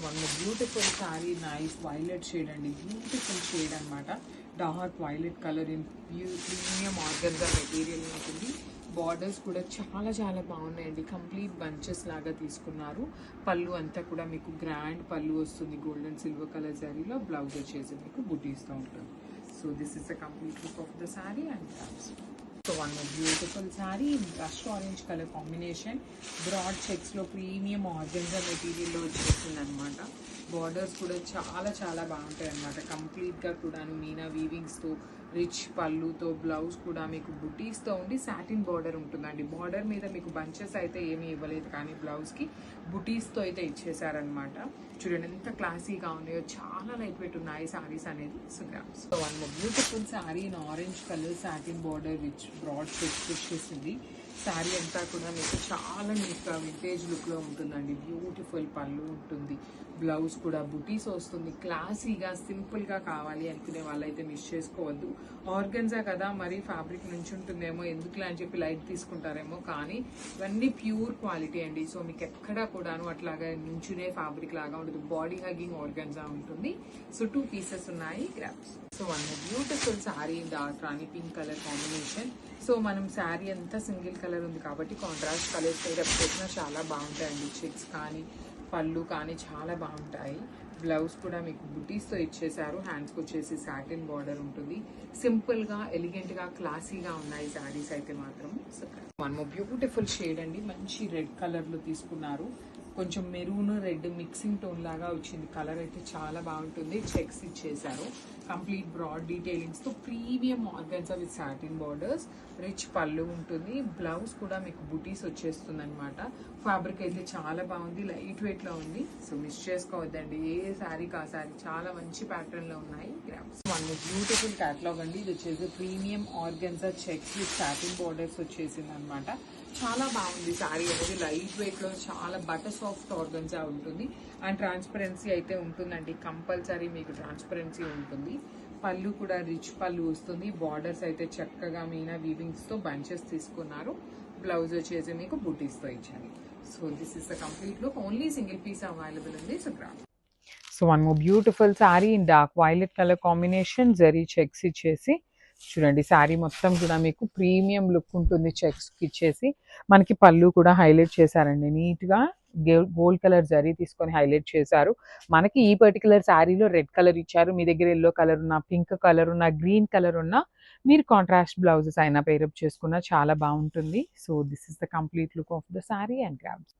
one more beautiful saree, nice violet shade and beautiful shade anamata. Dark violet color in premium organza material ఉంటుంది. Borders కూడా చాలా బాగున్నాయండి. Complete bunches లాగా తీసుకున్నారు. పళ్ళు అంతా కూడా మీకు గ్రాండ్ పళ్ళు వస్తుంది. గోల్డెన్ సిల్వర్ కలర్ సారీలో బ్లౌజ్ వచ్చేసి మీకు బుటీస్తో ఉంటుంది. So this is the complete look of the sorry and tops. So one more beautiful saree in rust orange color combination, broad checks lo premium organza material lo vachesindi anamata. Borders kuda చాలా బాగుంటాయి అన్నమాట. కంప్లీట్గా కూడా Meena వీవింగ్స్తో rich పళ్ళుతో blouse కూడా మీకు బుటీస్తో ఉండి satin border ఉంటుందండి. Border మీద మీకు బంచెస్ అయితే ఏమీ ఇవ్వలేదు, కానీ బ్లౌజ్కి బుటీస్తో అయితే ఇచ్చేసారనమాట. చూడండి ఎంత క్లాసీగా ఉన్నాయో, చాలా లైట్ వెయిట్ ఉన్నాయి సారీస్ అనేది. So grams. So one beautiful sari in orange colour satin border rich broad checks వచ్చేసింది. శారీ అంతా కూడా మీకు చాలా నీట్గా వింటేజ్ లుక్లో ఉంటుందండి. బ్యూటిఫుల్ పళ్ళు ఉంటుంది, బ్లౌజ్ కూడా బుటీస్ వస్తుంది. క్లాసీగా సింపుల్గా కావాలి అనుకునే వాళ్ళైతే మిస్ చేసుకోవద్దు. ఆర్గన్జా కదా, మరి ఫ్యాబ్రిక్ నుంచి ఉంటుందేమో ఎందుకులే అని చెప్పి లైట్ తీసుకుంటారేమో, కానీ ఇవన్నీ ప్యూర్ క్వాలిటీ అండి. సో మీకు ఎక్కడా కూడాను అట్లాగా నుంచునే ఫ్యాబ్రిక్ లాగా ఉండదు. బాడీ హగ్గింగ్ ఆర్గన్జా ఉంటుంది. సో 2 పీసెస్ ఉన్నాయి. Grasp. So one beautiful sari in dark Rani pink colour combination. So మనం శారీ అంతా సింగిల్ కలర్ ఉంది కాబట్టి కాంట్రాస్ట్ కలర్స్ పెట్టినా చాలా బాగుంటాయండి. చెక్స్ కానీ పళ్ళు కానీ చాలా బాగుంటాయి. బ్లౌజ్ కూడా మీకు బుటీస్తో ఇచ్చేసారు. హ్యాండ్స్కి వచ్చేసి సాటిన్ బార్డర్ ఉంటుంది. సింపుల్గా ఎలిగెంట్గా క్లాసీగా ఉన్నాయి శారీస్ అయితే మాత్రం. వన్ మోర్ బ్యూటిఫుల్ షేడ్ అండి. మంచి రెడ్ కలర్లో తీసుకున్నారు. కొంచెం మెరూన్ రెడ్ మిక్సింగ్ టోన్ లాగా వచ్చింది. కలర్ అయితే చాలా బాగుంటుంది. చెక్స్ ఇచ్చేసారు. కంప్లీట్ బ్రాడ్ డీటెయిలింగ్స్తో premium organza with satin borders, rich పళ్ళు ఉంటుంది. బ్లౌజ్ కూడా మీకు బుటీస్ వచ్చేస్తుంది అనమాట. ఫ్యాబ్రిక్ అయితే చాలా బాగుంది, లైట్ వెయిట్లో ఉంది. సో మిస్ చేసుకోవద్దండి. ఏ శారీకి ఆ శారీ చాలా మంచి ప్యాటర్న్లో ఉన్నాయి. గ్రామ్స్. వన్ బ్యూటిఫుల్ క్యాటలాగ్ అండి. ఇది వచ్చేసి premium organza checks with satin borders వచ్చేసింది అనమాట. చాలా బాగుంది శారీ అనేది. లైట్ వెయిట్లో చాలా బటర్ సాఫ్ట్ ఆర్గన్జా ఉంటుంది అండ్ ట్రాన్స్పరెన్సీ అయితే ఉంటుందండి. కంపల్సరీ మీకు ట్రాన్స్పరెన్సీ ఉంటుంది. పళ్ళు కూడా రిచ్ పళ్ళు వస్తుంది. బార్డర్స్ అయితే చక్కగా మీనా వీవింగ్స్తో బంచెస్ తీసుకున్నారు. బ్లౌజ్ వచ్చేసి మీకు బుటీస్తో ఇచ్చారు. So this is the complete look. Only single piece available ఉంది. So gram. So one more beautiful sari in dark violet colour combination, zari checks ఇచ్చేసి చూడండి. శారీ మొత్తం కూడా మీకు ప్రీమియం లుక్ ఉంటుంది. చెక్స్కి ఇచ్చేసి మనకి పళ్ళు కూడా హైలైట్ చేశారండి. నీట్గా గోల్డ్ కలర్ జరీ తీసుకొని హైలైట్ చేశారు. మనకి ఈ పర్టికులర్ శారీలో రెడ్ కలర్ ఇచ్చారు. మీ దగ్గర ఎల్లో కలర్ ఉన్న, పింక్ కలర్ ఉన్న, గ్రీన్ కలర్ ఉన్న, మీరు కాంట్రాస్ట్ బ్లౌజెస్ అయినా పేరప్ చేసుకున్నా చాలా బాగుంటుంది. So this is the complete look of the sari and grams.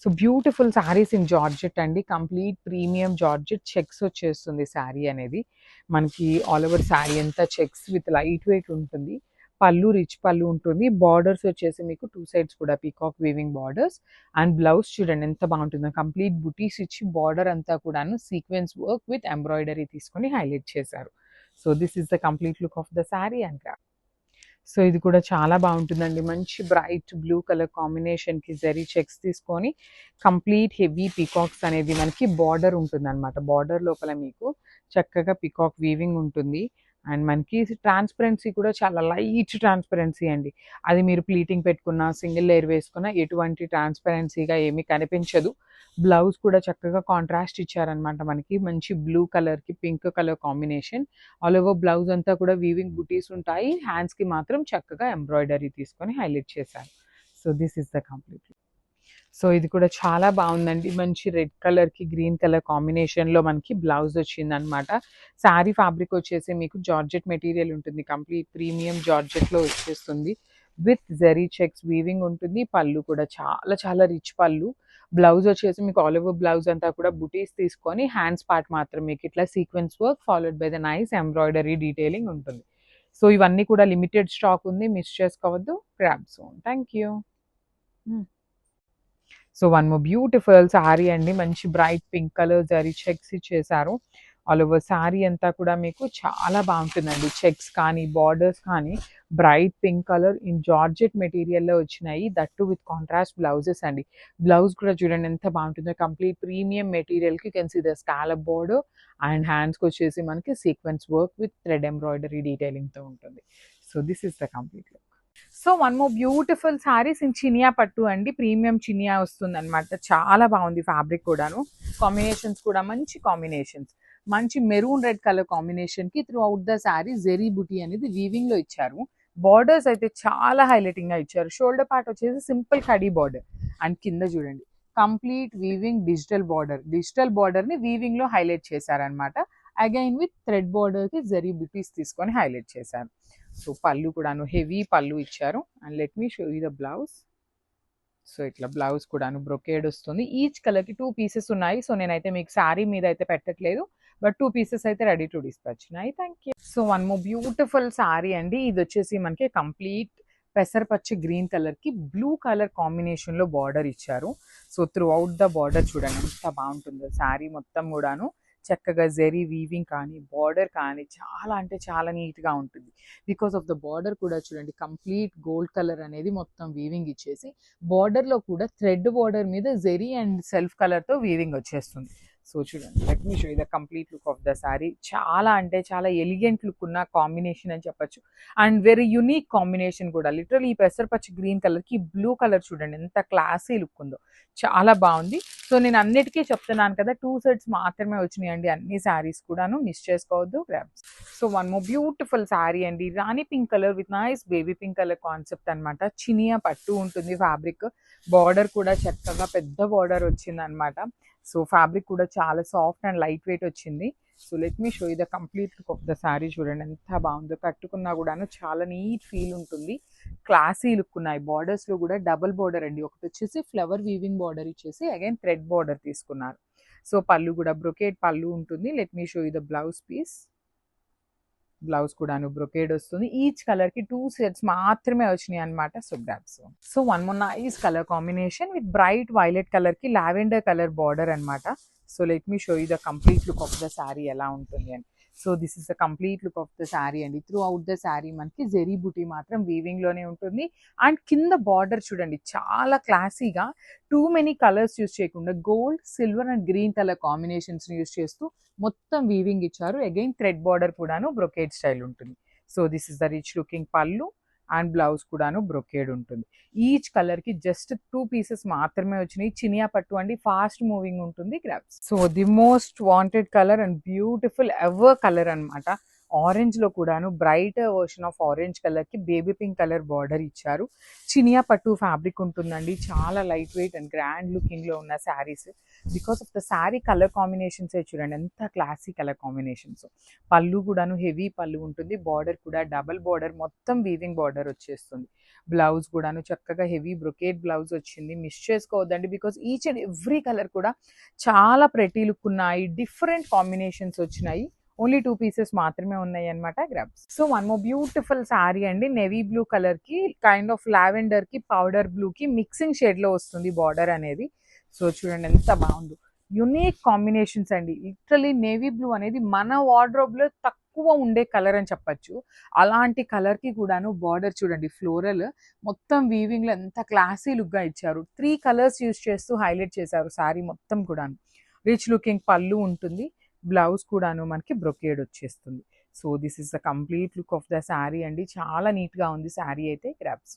So beautiful saris in georgette అండి. కంప్లీట్ ప్రీమియం జార్జెట్ చెక్స్ వచ్చేస్తుంది శారీ అనేది. మనకి ఆల్ ఓవర్ శారీ అంతా చెక్స్ విత్ లైట్ వెయిట్ ఉంటుంది. పళ్ళు రిచ్ పళ్ళు ఉంటుంది. బార్డర్స్ వచ్చేసి మీకు 2 సైడ్స్ కూడా peacock weaving borders and blouse చూడండి ఎంత బాగుంటుందో. కంప్లీట్ బుటీస్ ఇచ్చి బార్డర్ అంతా కూడాను సీక్వెన్స్ వర్క్ విత్ ఎంబ్రాయిడరీ తీసుకొని హైలైట్ చేశారు. So this is the complete look of the sari and gram. So ఇది కూడా చాలా బాగుంటుందండి. మంచి బ్రైట్ బ్లూ కలర్ కాంబినేషన్కి జరీ చెక్స్ తీసుకొని కంప్లీట్ హెవీ పీకాక్స్ అనేది మనకి బార్డర్ ఉంటుంది అనమాట. బార్డర్ లోపల మీకు చక్కగా పీకాక్ వీవింగ్ ఉంటుంది అండ్ మనకి ట్రాన్స్పరెన్సీ కూడా చాలా లైట్ ట్రాన్స్పరెన్సీ అండి. అది మీరు ప్లీటింగ్ పెట్టుకున్నా, సింగిల్ లేయర్ వేసుకున్నా ఎటువంటి ట్రాన్స్పరెన్సీగా ఏమీ కనిపించదు. బ్లౌజ్ కూడా చక్కగా కాంట్రాస్ట్ ఇచ్చారనమాట. మనకి మంచి బ్లూ కలర్కి pink colour combination. All over blouse అంతా కూడా వీవింగ్ బుటీస్ ఉంటాయి. హ్యాండ్స్కి మాత్రం చక్కగా ఎంబ్రాయిడరీ తీసుకొని హైలైట్ చేశారు. So this is the complete. So ఇది కూడా చాలా బాగుందండి. మంచి రెడ్ కలర్కి గ్రీన్ కలర్ కాంబినేషన్లో మనకి బ్లౌజ్ వచ్చింది అనమాట. శారీ ఫ్యాబ్రిక్ వచ్చేసి మీకు జార్జెట్ మెటీరియల్ ఉంటుంది. కంప్లీట్ ప్రీమియం జార్జెట్లో వచ్చేస్తుంది విత్ జరీ చెక్స్ వీవింగ్ ఉంటుంది. పళ్ళు కూడా చాలా రిచ్ పళ్ళు. బ్లౌజ్ వచ్చేసి మీకు ఆల్ ఓవర్ బ్లౌజ్ అంతా కూడా బుటీస్ తీసుకొని హ్యాండ్స్ పార్ట్ మాత్రం మీకు ఇట్లా sequence work followed by the nice embroidery detailing ఉంటుంది. సో ఇవన్నీ కూడా లిమిటెడ్ స్టాక్ ఉంది, మిస్ చేసుకోవద్దు. Grab soon. Thank you. So one more beautiful sari అండి. మంచి bright pink colour zari checks ఇచ్చేసారు. ఆల్ ఓవర్ శారీ అంతా కూడా మీకు చాలా బాగుంటుందండి. చెక్స్ కానీ బార్డర్స్ కానీ bright pink colour in georgette మెటీరియల్లో వచ్చినాయి. దట్టు విత్ కాంట్రాస్ట్ బ్లౌజెస్ అండి. బ్లౌజ్ కూడా చూడండి ఎంత బాగుంటుందో. Complete premium మెటీరియల్కి can see the scallop border and హ్యాండ్స్కి వచ్చేసి మనకి sequence work with thread embroidery డీటెయిలింగ్తో ఉంటుంది. So this is the complete look. So one more beautiful saris in Chiniya పట్టు అండి, ప్రీమియం చినియా వస్తుంది అనమాట. చాలా బాగుంది ఫ్యాబ్రిక్ కూడాను, కాంబినేషన్స్ కూడా మంచి కాంబినేషన్స్. మంచి మెరూన్ రెడ్ కలర్ కాంబినేషన్ కి throughout the sari zari buti అనేది వీవింగ్ లో ఇచ్చారు. బార్డర్స్ అయితే చాలా హైలైటింగ్ గా ఇచ్చారు. షోల్డర్ పార్ట్ వచ్చేసి సింపుల్ కడీ బార్డర్ అండ్ కింద చూడండి కంప్లీట్ వీవింగ్ డిజిటల్ బార్డర్ ని వీవింగ్ లో హైలైట్ చేశారనమాట. అగైన్ విత్ థ్రెడ్ బార్డర్ కి జెరీ బుటీస్ తీసుకొని హైలైట్ చేశారు. సో పళ్ళు కూడాను హెవీ పళ్ళు ఇచ్చారు. And let me show you the blouse. So ఇట్లా బ్లౌజ్ కూడాను బ్రొకేడ్ వస్తుంది. ఈచ్ కలర్ కి 2 పీసెస్ ఉన్నాయి. సో నేనైతే మీకు శారీ మీద అయితే పెట్టట్లేదు, బట్ 2 పీసెస్ అయితే రెడీ టు డిస్పాచ్ ఉన్నాయి. Thank you. So one more beautiful sari అండి. ఇది వచ్చేసి మనకి కంప్లీట్ పెసరపచ్చి గ్రీన్ కలర్ కి బ్లూ కలర్ కాంబినేషన్ లో బార్డర్ ఇచ్చారు. So through out the border చూడండి ఎంత బాగుంటుందో. శారీ మొత్తం కూడాను చక్కగా జెరీ వీవింగ్ కానీ బార్డర్ కానీ చాలా అంటే చాలా నీట్గా ఉంటుంది. బికాస్ ఆఫ్ ద బార్డర్ కూడా చూడండి కంప్లీట్ గోల్డ్ కలర్ అనేది మొత్తం వీవింగ్ ఇచ్చేసి బార్డర్లో కూడా థ్రెడ్ బార్డర్ మీద జెరీ అండ్ సెల్ఫ్ కలర్తో వీవింగ్ వచ్చేస్తుంది. సో చూడండి let me show the complete look of the sari. చాలా అంటే చాలా ఎలిగెంట్ లుక్ ఉన్న కాంబినేషన్ అని చెప్పొచ్చు. అండ్ వెరీ యునిక్ కాంబినేషన్ కూడా. లిటరల్ ఈ పెసరపచ్చి గ్రీన్ కలర్కి బ్లూ కలర్ చూడండి ఎంత క్లాసీ లుక్ ఉందో, చాలా బాగుంది. సో నేను అన్నిటికీ చెప్తున్నాను కదా 2 సెట్స్ మాత్రమే వచ్చినాయండి అన్ని శారీస్ కూడాను, మిస్ చేసుకోవద్దు. Grabs. So one more beautiful sari అండి, rani pink colour with nice baby pink colour concept అనమాట. చినియా పట్టు ఉంటుంది ఫ్యాబ్రిక్. బార్డర్ కూడా చక్కగా పెద్ద బార్డర్ వచ్చింది అనమాట. సో ఫ్యాబ్రిక్ కూడా చాలా సాఫ్ట్ అండ్ లైట్ వెయిట్ వచ్చింది. So let me show you the complete look of the sari. చూడండి ఎంత బాగుందో, కట్టుకున్నా కూడాను చాలా నీట్ ఫీల్ ఉంటుంది. క్లాసీ లుక్ ఉన్నాయి. బార్డర్స్ లో కూడా డబుల్ బార్డర్ అండి, ఒకటి వచ్చేసి ఫ్లవర్ వీవింగ్ బార్డర్ ఇచ్చేసి అగైన్ థ్రెడ్ బార్డర్ తీసుకున్నారు. సో పళ్ళు కూడా బ్రొకేడ్ పళ్ళు ఉంటుంది. Let me show you the blouse piece. Blouse కూడాను బ్రొకేడ్ వస్తుంది. ఈచ్ కలర్ కి 2 సెట్స్ మాత్రమే వచ్చినాయి అనమాట. So grabs. So one more nice colour combination with bright violet colour కి లావెండర్ కలర్ బార్డర్ అనమాట. So let me show you the complete look of the sari ఎలా ఉంటుంది అని. So this is the complete look of the sari అండి. Throughout the sari మనకి జెరీ బుటీ మాత్రం weaving లోనే ఉంటుంది. అండ్ కింద బార్డర్ చూడండి చాలా క్లాసీగా టూ మెనీ కలర్స్ యూస్ చేయకుండా gold, silver and green colour combinations use చేస్తూ మొత్తం వీవింగ్ ఇచ్చారు. అగైన్ థ్రెడ్ బార్డర్ కూడాను బ్రొకేడ్ స్టైల్ ఉంటుంది. So this is the rich looking పళ్ళు అండ్ బ్లౌజ్ కూడాను బ్రొకేడ్ ఉంటుంది. ఈచ్ కలర్ కి జస్ట్ 2 పీసెస్ మాత్రమే వచ్చినాయి. చినియా పట్టు అండి, ఫాస్ట్ మూవింగ్ ఉంటుంది. Grabs. So the most wanted colour and beautiful ever colour అనమాట. ఆరెంజ్ లో కూడాను bright version of orange colour కి బేబీ పింక్ కలర్ బార్డర్ ఇచ్చారు. చినియా పట్టు ఫ్యాబ్రిక్ ఉంటుందండి. చాలా light weight and grand looking లో ఉన్న saris. Because of the sari colour combinations చూడండి ఎంత క్లాసీ కలర్ కాంబినేషన్స్. పళ్ళు కూడాను హెవీ పళ్ళు ఉంటుంది. బార్డర్ కూడా డబల్ బార్డర్ మొత్తం వీవింగ్ బార్డర్ వచ్చేస్తుంది. బ్లౌజ్ కూడాను చక్కగా హెవీ బ్రొకేడ్ బ్లౌజ్ వచ్చింది. మిస్ చేసుకోవద్దండి, because each and every colour కూడా చాలా ప్రెటీ లుక్ ఉన్నాయి. డిఫరెంట్ కాంబినేషన్స్ వచ్చినాయి. ఓన్లీ 2 పీసెస్ మాత్రమే ఉన్నాయి అనమాట. Grabs. So one more beautiful sari అండి, నెవీ బ్లూ కలర్ కి కైండ్ ఆఫ్ లావెండర్ కి పౌడర్ బ్లూ కి మిక్సింగ్ షేడ్ లో వస్తుంది బార్డర్ అనేది. సో చూడండి ఎంత బాగుందో, యునిక్ కాంబినేషన్స్ అండి. లిటరలీ నేవీ బ్లూ అనేది మన వార్డ్రోబ్ లో తక్కువ ఉండే కలర్ అని చెప్పచ్చు. అలాంటి కలర్ కి కూడాను బార్డర్ చూడండి ఫ్లోరల్ మొత్తం వీవింగ్ లో ఎంత క్లాసీ లుక్ గా ఇచ్చారు. 3 కలర్స్ యూస్ చేస్తూ హైలైట్ చేశారు శారీ మొత్తం కూడాను. రిచ్ లుకింగ్ పళ్ళు ఉంటుంది. బ్లౌజ్ కూడాను మనకి బ్రొకేడ్ వచ్చేస్తుంది. So this is the complete look of the sari అండి. చాలా నీట్ గా ఉంది శారీ అయితే. గ్రాబ్స్.